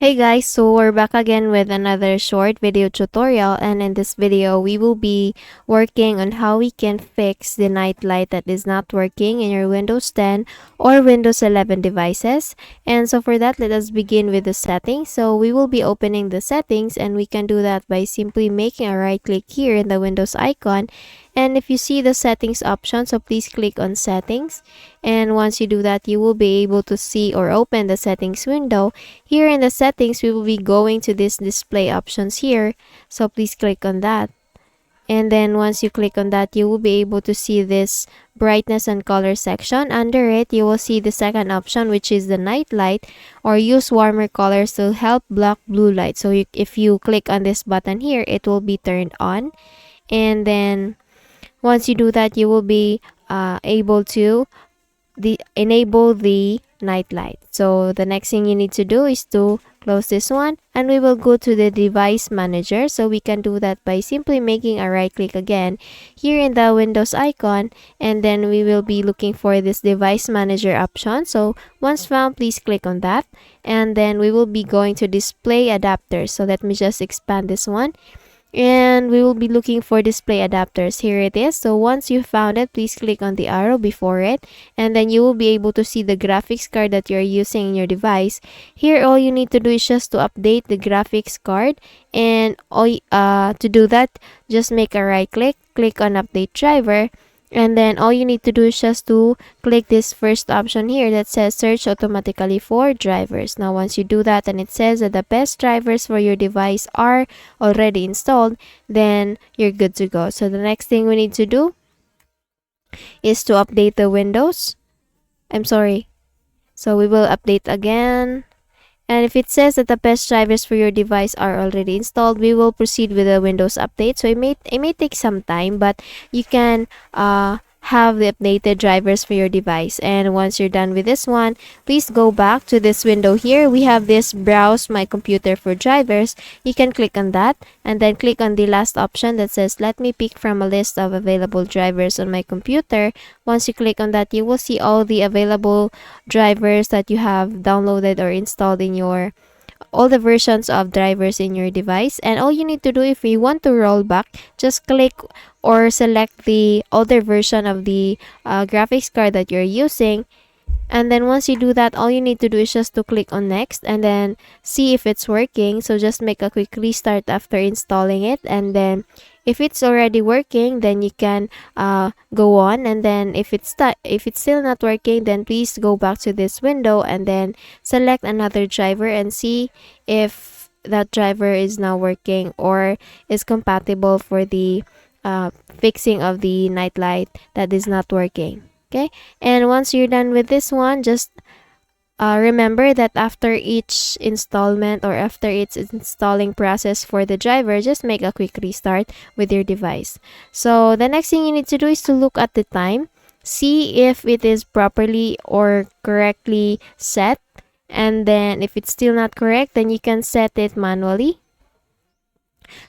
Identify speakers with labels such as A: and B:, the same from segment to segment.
A: Hey guys, so we're back again with another short video tutorial, and in this video we will be working on how we can fix the night light that is not working in your Windows 10 or Windows 11 devices. And so for that, let us begin with the settings. So we will be opening the settings, and we can do that by simply making a right click here in the Windows icon. And if you see the settings option, so please click on settings, and once you do that, you will be able to see or open the settings window. Here in the settings, we will be going to this display options here, so please click on that. And then once you click on that, you will be able to see this brightness and color section. Under it, you will see the second option, which is the night light, or use warmer colors to help block blue light. So if you click on this button here, it will be turned on. And then once you do that, you will be able to enable the night light. So the next thing you need to do is to close this one, and we will go to the device manager. So we can do that by simply making a right click again here in the Windows icon, and then we will be looking for this device manager option. So once found, please click on that, and then we will be going to display adapters. So let me just expand this one, and we will be looking for display adapters. Here it is. So once you found it, please click on the arrow before it, and then you will be able to see the graphics card that you're using in your device. Here, all you need to do is just to update the graphics card, and to do that, just make a right click on update driver, and then all you need to do is just to click this first option here that says search automatically for drivers. Now once you do that and it says that the best drivers for your device are already installed, then you're good to go. So the next thing we need to do is to update the Windows. So we will update again. And if it says that the best drivers for your device are already installed, we will proceed with the Windows update. So it may take some time, but you can have the updated drivers for your device. And once you're done with this one, please go back to this window here. We have this browse my computer for drivers. You can click on that, and then click on the last option that says let me pick from a list of available drivers on my computer. Once you click on that, you will see all the available drivers that you have downloaded or installed in your all the versions of drivers in your device. And all you need to do, if you want to roll back, just click or select the older version of the graphics card that you're using. And then once you do that, all you need to do is just to click on next, and then see if it's working. So just make a quick restart after installing it, and then if it's already working, then you can go on. And then if it's still not working, then please go back to this window and then select another driver and see if that driver is now working or is compatible for the fixing of the night light that is not working. Okay, and once you're done with this one, just remember that after each installment or after its installing process for the driver, just make a quick restart with your device. So the next thing you need to do is to look at the time, see if it is properly or correctly set, and then if it's still not correct, then you can set it manually.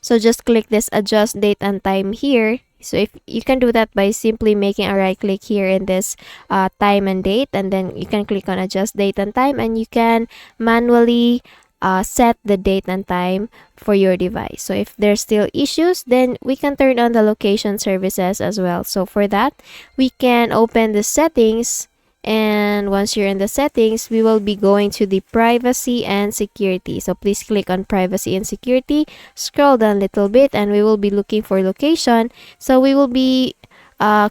A: So just click this adjust date and time here. So if you can do that by simply making a right click here in this time and date, and then you can click on adjust date and time, and you can manually set the date and time for your device. So if there's still issues, then we can turn on the location services as well. So for that, we can open the settings, and once you're in the settings, we will be going to the privacy and security. So please click on privacy and security, scroll down a little bit, and we will be looking for location. So we will be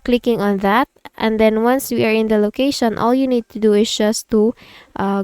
A: clicking on that, and then once we are in the location, all you need to do is just to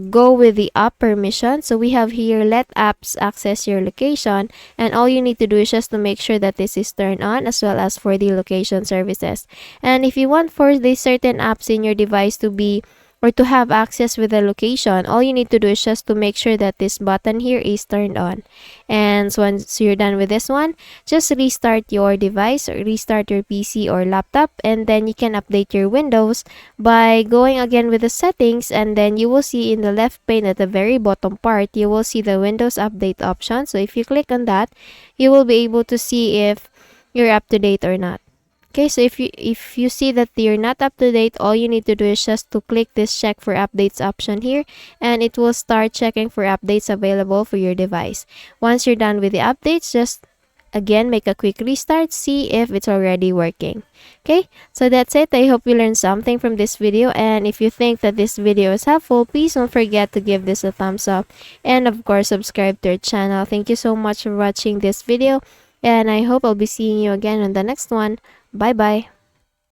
A: go with the app permission. So we have here let apps access your location, and all you need to do is just to make sure that this is turned on, as well as for the location services. And if you want for the certain apps in your device to be or to have access with the location, all you need to do is just to make sure that this button here is turned on. And so once you're done with this one, just restart your device or restart your PC or laptop, and then you can update your Windows by going again with the settings, and then you will see in the left pane at the very bottom part, you will see the Windows update option. So if you click on that, you will be able to see if you're up to date or not. Okay, so if you see that you're not up to date, all you need to do is just to click this check for updates option here, and it will start checking for updates available for your device. Once you're done with the updates, just again make a quick restart, see if it's already working. Okay, so that's it. I hope you learned something from this video, and if you think that this video is helpful, please don't forget to give this a thumbs up, and of course subscribe to our channel. Thank you so much for watching this video, and I hope I'll be seeing you again on the next one. Bye bye.